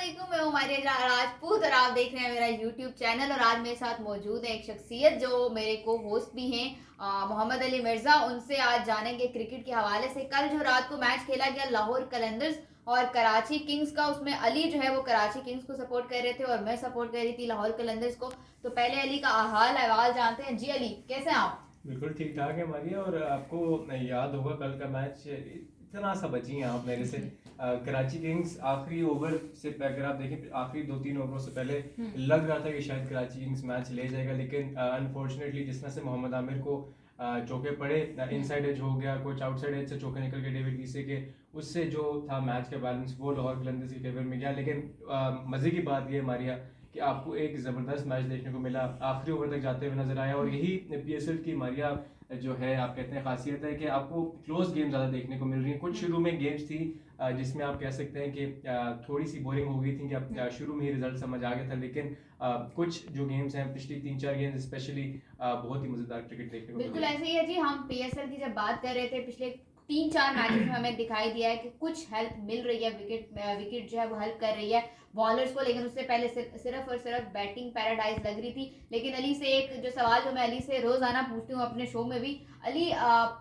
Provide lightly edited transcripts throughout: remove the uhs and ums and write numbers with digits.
अस्सलामुअलैकुम, मैं हूँ मारिया राजपूत और आप देख रहे हैं मेरा यूट्यूब चैनल। और आज मेरे साथ मौजूद है एक शख्सियत जो मेरे को होस्ट भी हैं, मोहम्मद अली मिर्ज़ा। उनसे आज जानेंगे क्रिकेट के हवाले से। कल जो रात को मैच खेला गया लाहौर कलंदर्स और कराची किंग्स का, उसमें अली जो है वो कराची किंग्स को सपोर्ट कर रहे थे और मैं सपोर्ट कर रही थी लाहौर कलंदर्स को। तो पहले अली का हाल अहवाल जानते हैं। जी अली, कैसे हैं आप? बिल्कुल ठीक ठाक है मारिया। और आपको याद होगा कल का मैच इतना सा बची हैं आप मेरे से। कराची किंग्स आखिरी ओवर से अगर आप देखें आखिरी 2-3 ओवरों से पहले लग रहा था कि शायद कराची किंग्स मैच ले जाएगा, लेकिन अनफॉर्चुनेटली जिस तरह से मोहम्मद आमिर को चौके पड़े, इनसाइड एज हो गया, कुछ आउटसाइड एज से चौके निकल के डेविड वीसे के, उससे जो था मैच का बैलेंस वो लाहौर कलंदर्स की फेवर में गया। लेकिन मज़े की बात ये मारिया कि आपको एक ज़बरदस्त मैच देखने को मिला, आखिरी ओवर तक जाते हुए नजर आया। और यही पीएसएल की मारिया जो है आप कहते हैं खासियत है कि आपको क्लोज गेम ज़्यादा देखने को मिल रही है। कुछ शुरू में गेम्स थी जिसमें आप कह सकते हैं कि थोड़ी सी बोरिंग हो गई थी कि अब शुरू में ही रिजल्ट समझ आ गया था, लेकिन कुछ जो गेम्स हैं पिछली 3-4 गेम्स स्पेशली बहुत ही मज़ेदार क्रिकेट देखने को बिल्कुल ऐसे ही है जी। हम पीएसएल की जब बात कर रहे थे, पिछले 3-4 मैचेस में हमें दिखाई दिया है कि कुछ हेल्प मिल रही है, विकेट जो है वो हेल्प कर रही है बॉलर्स को। लेकिन उससे पहले सिर्फ और सिर्फ बैटिंग पैराडाइज लग रही थी। लेकिन अली से एक जो सवाल जो मैं अली से रोजाना पूछती हूँ अपने शो में भी, अली,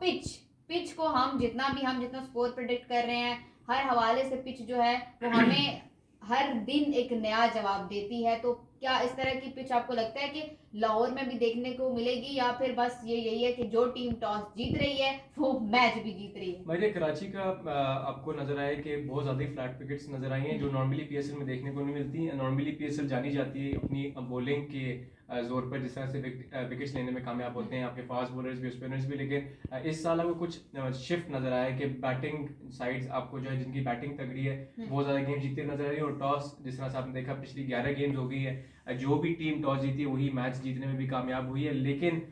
पिच पिच को हम जितना स्कोर प्रिडिक्ट कर रहे हैं, हर हवाले से पिच जो है वो हमें हर दिन एक नया जवाब देती है। तो क्या इस तरह की पिच आपको लगता है कि लाहौर में भी देखने को मिलेगी, या फिर बस यही है कि जो टीम टॉस जीत रही है वो मैच भी जीत रही है? मुझे कराची का आपको नजर आया कि बहुत ज़्यादा फ्लैट विकेट्स नजर आई हैं जो नॉर्मली पीएसएल में देखने को नहीं मिलती। नॉर्मली पीएसएल जानी जाती है अपनी बॉलिंग के जोर पर, जिस तरह से विकेट्स लेने में कामयाब होते हैं आपके फास्ट बॉलर्स भी स्पिनर्स भी। लेकिन इस साल आपको कुछ शिफ्ट नजर आया है कि बैटिंग साइड्स आपको जो है जिनकी बैटिंग तगड़ी है वो ज़्यादा गेम जीतते नजर आ रही है। और टॉस जिस तरह से आपने देखा पिछली 11 गेम्स हो गई है, जो भी टीम टॉस जीती है वही मैच जीतने में भी कामयाब हुई है। लेकिन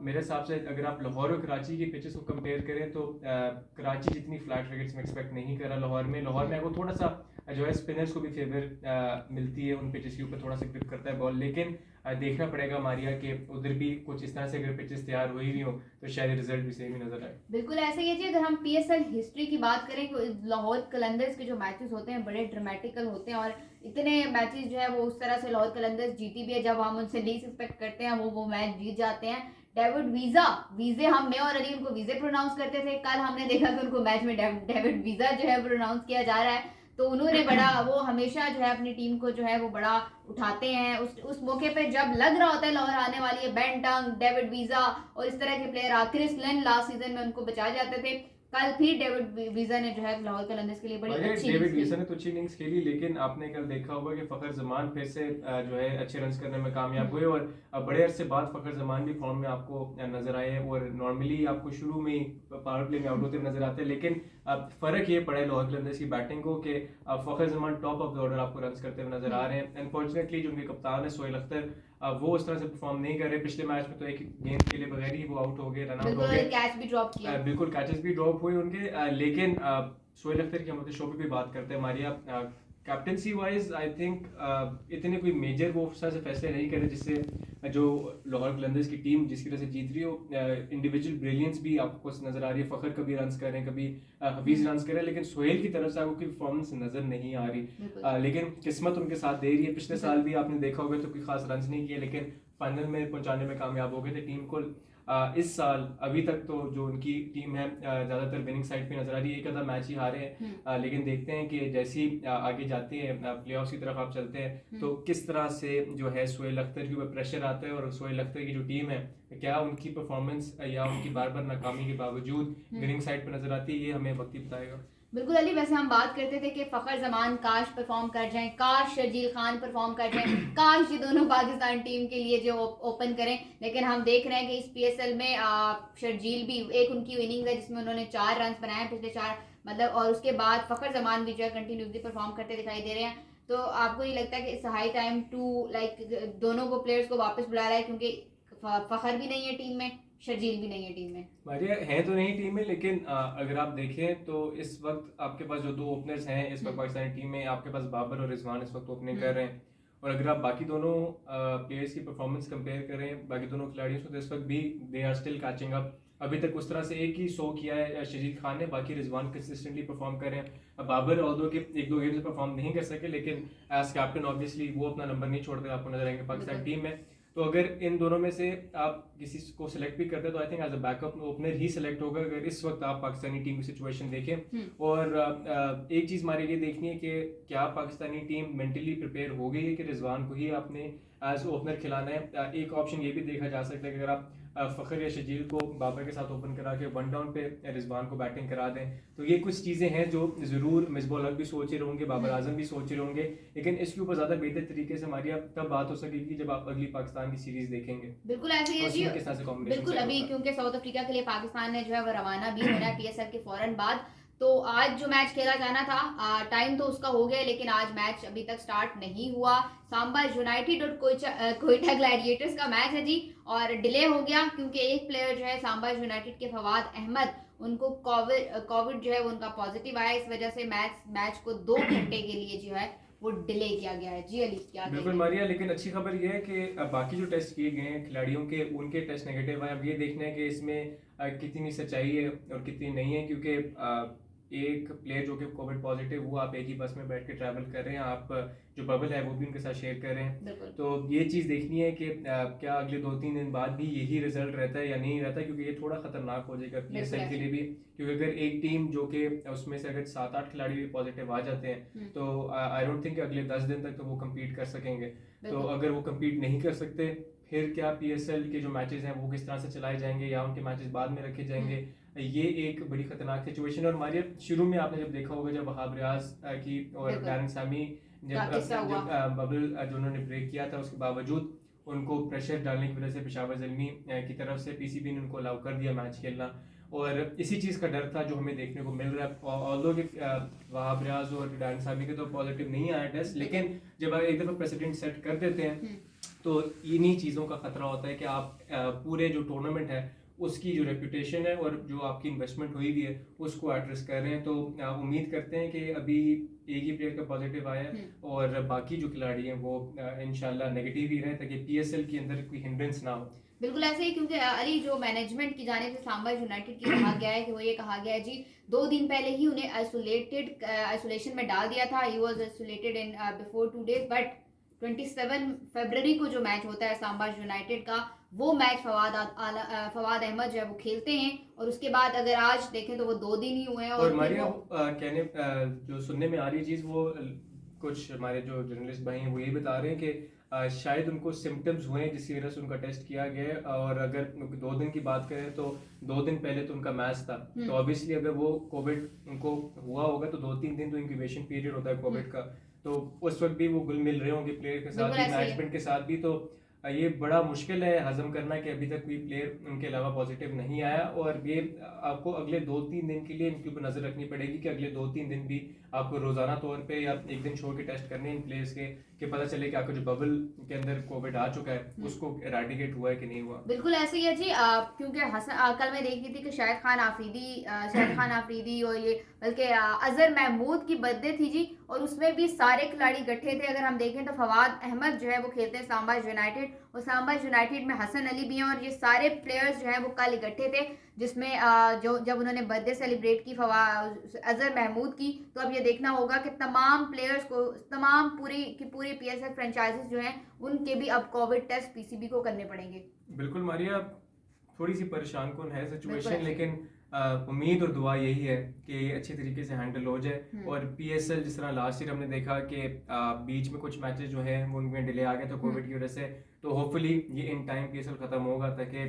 मेरे हिसाब से अगर आप लाहौर और कराची की पिचेस को कंपेयर करें तो कराची जितनी फ्लैट विकेट्स में एक्सपेक्ट नहीं करा लाहौर में आपको थोड़ा सा जो है स्पिनर्स को भी फेवर मिलती है, उन पिचेस के ऊपर थोड़ा सा ग्रिप करता है बॉल। लेकिन देखना पड़ेगा मारिया कि उधर भी कुछ इस तरह से अगर पिचेस तैयार हुई भी हो तो शायद रिजल्ट भी सेम ही नजर आए। बिल्कुल ऐसे ही है जी। अगर हम पीएसएल हिस्ट्री की बात करें तो लाहौर कलंदर्स के जो मैचेस होते हैं बड़े ड्रामेटिकल होते हैं, और इतने मैचेस जो है वो उस तरह से लाहौर कलंदर्स जीती भी है जब हम उनसे लीस्ट एक्सपेक्ट करते हैं वो मैच जीत जाते हैं। डेविड वीजे, हम मैं और अली उनको वीजे प्रोनाउंस करते थे। कल हमने देखा कि उनको मैच में डेविड वीजा जो है प्रोनाउंस किया जा रहा है। तो उन्होंने बड़ा, वो हमेशा जो है अपनी टीम को जो है वो बड़ा उठाते हैं। उस मौके पे जब लग रहा होता है लाहौर आने वाली है, बेन टंग, डेविड वीजा और इस तरह के प्लेयर, क्रिस लेन लास्ट सीजन में उनको बचा जाते थे। कल फिर डेविड वीजा ने जो है लाहौर कलंदर्स के लिए बड़ी अच्छी डेविड वीसा ने तो अच्छी इनिंग्स खेली, लेकिन आपने कल देखा होगा कि फखर जमान फिर से जो है अच्छे रन करने में कामयाब हुए। और बड़े अरसे बाद फखर जमान भी फॉर्म में आपको नजर आए हैं। और नॉर्मली आपको शुरू में ही पावर प्ले में आउट होते नजर आते हैं, लेकिन फर्क ये पड़ा है लाहौर कलंदर्स की बैटिंग को कि Fakhar Zaman top of the order आपको रन करते हुए नजर आ रहे हैं। अनफॉर्चुनेटली जो उनके कप्तान है सोहेल अख्तर, वो उस तरह से परफॉर्म नहीं कर रहे। पिछले मैच में तो एक गेंद के लिए बगैर ही वो आउट हो गए, रन आउट हो गए, कैच भी ड्रॉप किया। बिल्कुल कैचेस भी ड्रॉप हुए उनके। लेकिन सोहेल अख्तर की हम शो पे भी बात करते हैं Maria, captaincy wise I think इतने कोई मेजर वो उस तरह से फैसले नहीं करे जिससे जो लाहौर कलंदर्स की टीम जिसकी वजह से जीत रही हो। इंडिविजुअल ब्रिलियंस भी आपको नजर आ रही है, फखर कभी रन कर रहे हैं, कभी हफीज रन कर रहे हैं, लेकिन सोहेल की तरफ से आपको कोई परफॉर्मेंस नजर नहीं आ रही। लेकिन किस्मत उनके साथ दे रही है। पिछले साल भी आपने देखा होगा तो कोई खास रन नहीं किए, लेकिन फाइनल में पहुंचाने में कामयाब हो गए थे टीम को। इस साल अभी तक तो जो उनकी टीम है ज्यादातर विनिंग साइड पे नजर आ रही है। एक आधा मैच ही हारे हैं, लेकिन देखते हैं कि जैसे ही आगे जाते हैं प्लेऑफ्स की तरफ आप चलते हैं तो किस तरह से जो है सोहेल अख्तर के ऊपर प्रेशर आता है। और सोहेल अख्तर की जो टीम है क्या उनकी परफॉर्मेंस या उनकी बार बार नाकामी के बावजूद विनिंग साइड पर नजर आती है, ये हमें वक्त ही बताएगा। बिल्कुल अली, वैसे हम बात करते थे कि फखर जमान काश परफॉर्म कर जाएं, काश शर्जील खान परफॉर्म कर जाएं, काश ये दोनों पाकिस्तान टीम के लिए जो ओपन करें। लेकिन हम देख रहे हैं कि इस पीएसएल में शर्जील भी, एक उनकी इनिंग्स है जिसमें उन्होंने 4 रन बनाए पिछले 4, मतलब, और उसके बाद फखर जमान भी जो है कंटिन्यूसली परफॉर्म करते दिखाई दे रहे हैं। तो आपको ये लगता है कि it's high time to, like, दोनों को प्लेयर्स को वापस बुला रहा है, क्योंकि फखर भी नहीं है टीम में, शर्जील भी नहीं है टीम में? मारिया है तो नहीं टीम में, लेकिन अगर आप देखें तो इस वक्त आपके पास जो 2 ओपनर्स हैं इस वक्त पाकिस्तानी टीम में, आपके पास बाबर और रिजवान इस वक्त ओपनिंग कर रहे हैं। और अगर आप बाकी दोनों प्लेयर्स की परफॉर्मेंस कंपेयर करें बाकी दोनों खिलाड़ियों से तो इस वक्त भी they are still catching up. अभी तक उस तरह से एक ही शो किया है शजीद खान ने, बाकी रिजवान कंसिस्टेंटली परफॉर्म कर रहे हैं। बाबर ऑल्दो के एक दो गेम से परफॉर्म नहीं कर सके, लेकिन एज कैप्टन ऑब्वियसली वो अपना नंबर नहीं छोड़ते, आपको नजर आएंगे पाकिस्तान टीम में। तो अगर इन दोनों में से आप किसी को सिलेक्ट भी करते हैं तो I think as a backup opener ही सिलेक्ट होगा, अगर इस वक्त आप पाकिस्तानी टीम की सिचुएशन देखें। और एक चीज़ हमारे लिए देखनी है कि क्या पाकिस्तानी टीम मेंटली प्रिपेयर हो गई है कि रिजवान को ही आपने एज ओपनर खिलाना है। एक ऑप्शन ये भी देखा जा सकता है कि अगर आप फ़खर या शजील को बाबर के साथ ओपन करा के वन डाउन पे रिजवान को बैटिंग करा दें, तो ये कुछ चीज़ें हैं जो ज़रूर मिसबाह उल हक भी सोच रहे होंगे, बाबर आजम भी सोच रहे होंगे, लेकिन इसके ऊपर ज़्यादा बेहतर तरीके से हमारी अब तब बात हो सकेगी जब आप अगली पाकिस्तान की सीरीज देखेंगे। बिल्कुल ऐसे ही है जी, किस तरह से कॉम्बिनेशन बिल्कुल अभी क्योंकि साउथ अफ्रीका के लिए पाकिस्तान ने जो है वो रवाना भी होना है पीएसएल के फौरन बाद। तो आज जो मैच खेला जाना था टाइम तो उसका हो गया, लेकिन आज मैच अभी तक स्टार्ट नहीं हुआ। सांबा यूनाइटेड और कोयटा ग्लैडिएटर्स का मैच है जी, और डिले हो गया क्योंकि एक प्लेयर जो है सांबा यूनाइटेड के फवाद अहमद, उनको कोविड जो है उनका पॉजिटिव आया, इस वजह से मैच को 2 घंटे के लिए जो है वो डिले किया गया है। जी अली क्या बिल्कुल मारिया, लेकिन अच्छी खबर यह है कि बाकी जो टेस्ट किए गए हैं खिलाड़ियों के, उनके टेस्ट नेगेटिव आए। अब ये देखना है कि इसमें कितनी सच्चाई है और कितनी नहीं है, क्योंकि एक प्लेयर जो कि कोविड पॉजिटिव हुआ, आप एक ही बस में बैठ के ट्रैवल कर रहे हैं, आप जो बबल है वो भी उनके साथ शेयर कर रहे हैं। तो ये चीज़ देखनी है कि क्या अगले 2-3 दिन बाद भी यही रिजल्ट रहता है या नहीं रहता, क्योंकि ये थोड़ा खतरनाक हो जाएगा पीएसएल के लिए भी। क्योंकि अगर एक टीम जो कि उसमें से अगर 7-8 खिलाड़ी भी पॉजिटिव आ जाते हैं तो आई डोंट थिंक अगले 10 दिन तक तो वो कम्पीट कर सकेंगे। तो अगर वो कम्पीट नहीं कर सकते, फिर क्या पीएसएल के जो मैचेस हैं वो किस तरह से चलाए जाएंगे या उनके मैचेस बाद में रखे जाएंगे, ये एक बड़ी खतरनाक सिचुएशन है। और हमारे शुरू में आपने जब देखा होगा, जब वहाब रियाज की और डैरेन सामी जब बबल जो उन्होंने ब्रेक किया था, उसके बावजूद उनको प्रेशर डालने की वजह से पेशावर ज़ल्मी की तरफ से पीसीबी ने उनको अलाउ कर दिया मैच खेलना, और इसी चीज़ का डर था जो हमें देखने को मिल रहा है। ऑल्दो कि वहाब रियाज और डैरेन सामी के तो पॉजिटिव नहीं आया टेस्ट, लेकिन जब आप एक दफ़ा प्रेसिडेंट सेट कर देते हैं तो इन्हीं चीज़ों का खतरा होता है कि आप पूरे जो टूर्नामेंट है उसकी जो रेपुटेशन है और जो आपकी इन्वेस्टमेंट हुई भी है उसको एट रिस्क कर रहे हैं। तो उम्मीद करते हैं कि अभी एक ही प्लेयर का पॉजिटिव आया है और बाकी जो खिलाड़ी हैं वो इंशाल्लाह नेगेटिव ही रहे, ताकि पीएसएल के अंदर कोई हिंड्रेंस ना हो। बिल्कुल ऐसे ही, क्योंकि अली जो मैनेजमेंट की जानिब से सांबा यूनाइटेड की कहा गया है कि वो ये कहा गया है जी 2 दिन पहले ही उन्हें आइसोलेशन में डाल दिया था। He was isolated in before 2 days, but 27 फरवरी को जो मैच होता है सांबा यूनाइटेड का, वो मैच फवाद अहमद जो है वो खेलते हैं, और उसके बाद अगर आज देखें तो वो 2 दिन ही हुए हैं। और मारिया कहने जो सुनने में आ रही चीज़, वो कुछ हमारे जो जर्नलिस्ट भाई हैं वो ये बता रहे हैं कि शायद उनको सिम्टम्स हुए हैं जिसकी वजह से उनका टेस्ट किया गया है। और अगर 2 दिन की बात करें तो 2 दिन पहले तो उनका मैच था, तो ऑब्वियसली अगर वो कोविड उनको हुआ होगा तो 2-3 दिन तो इंक्यूबेशन पीरियड होता है कोविड का, तो उस वक्त भी वो घुल मिल रहे होंगे प्लेयर के साथ भी, मैनेजमेंट के साथ भी। तो ये बड़ा मुश्किल है हजम करना कि अभी तक कोई प्लेयर उनके अलावा पॉजिटिव नहीं आया, और ये आपको अगले 2-3 दिन के लिए इनके ऊपर नजर रखनी पड़ेगी कि अगले 2-3 दिन भी आपको रोजाना तौर पे या एक दिन छोड़ के टेस्ट करने इन प्लेयर्स के, कि पता चले कि आपका जो बबल के अंदर कोविड आ चुका है उसको एराडिकेट हुआ है कि नहीं हुआ। बिल्कुल ऐसे ही है जी, क्योंकि कल मैं देख रही थी कि शाहिद खान आफरीदी और ये बल्कि अजहर महमूद की बर्थडे थी जी, और उसमें भी सारे खिलाड़ी इकट्ठे थे। अगर हम देखें तो फवाद अहमद जो है वो खेलते हैं सांबा यूनाइटेड, और सांबा यूनाइटेड में हसन अली भी हैं, और ये सारे प्लेयर्स जो हैं वो कल इकट्ठे थे, जिसमें जो जब उन्होंने बर्थडे सेलिब्रेट की अजहर महमूद की। तो अब ये देखना होगा कि तमाम प्लेयर्स को, तमाम पूरी पीएसएल फ्रेंचाइजीज जो हैं उनके भी अब कोविड टेस्ट पीसीबी को करने पड़ेंगे। बिल्कुल मारिया, थोड़ी सी परेशान कौन है सिचुएशन, लेकिन उम्मीद और दुआ यही है कि अच्छे तरीके से हैंडल हो जाए। और पीएसएल जिस तरह लास्ट ईयर हमने देखा कि बीच में कुछ मैचेस जो हैं वो उनमें डिले आ गए तो कोविड की वजह से, तो होपफुली ये इन टाइम पीएसएल खत्म होगा, ताकि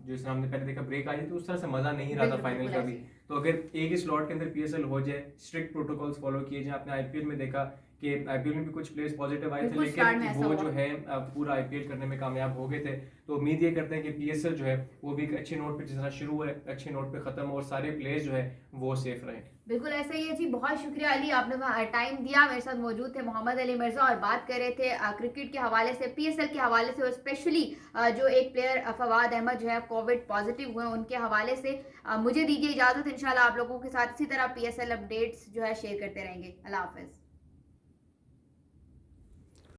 जिस तरह हमने पहले देखा ब्रेक आ जाए तो उस तरह से मजा नहीं रहा था फाइनल का भी। तो अगर एक ही स्लॉट के अंदर पीएसएल हो जाए, स्ट्रिक्ट प्रोटोकॉल्स फॉलो किए जाए। आपने आईपीएल में देखा कि आईपीएल में भी कुछ प्लेयर्स पॉजिटिव आए थे, लेकिन वो जो है पूरा आईपीएल करने में कामयाब हो गए थे। तो उम्मीद ये करते हैं कि पीएसएल जो है वो भी एक अच्छे नोट पे जिस तरह शुरू हुआ है अच्छे नोट पे खत्म हो और सारे प्लेयर्स जो है वो सेफ रहें। बिल्कुल ऐसा ही है जी, बहुत शुक्रिया अली, आपने टाइम दिया। मेरे साथ मौजूद थे मोहम्मद अली मिर्जा और बात कर रहे थे क्रिकेट के हवाले से, पीएसएल के हवाले से, और स्पेशली जो एक प्लेयर फवाद अहमद जो है कोविड पॉजिटिव हुए उनके हवाले से। मुझे दीजिए इजाजत, इंशाल्लाह आप लोगों के साथ इसी तरह पीएसएल अपडेट्स जो है शेयर करते रहेंगे। अल्लाह हाफिज।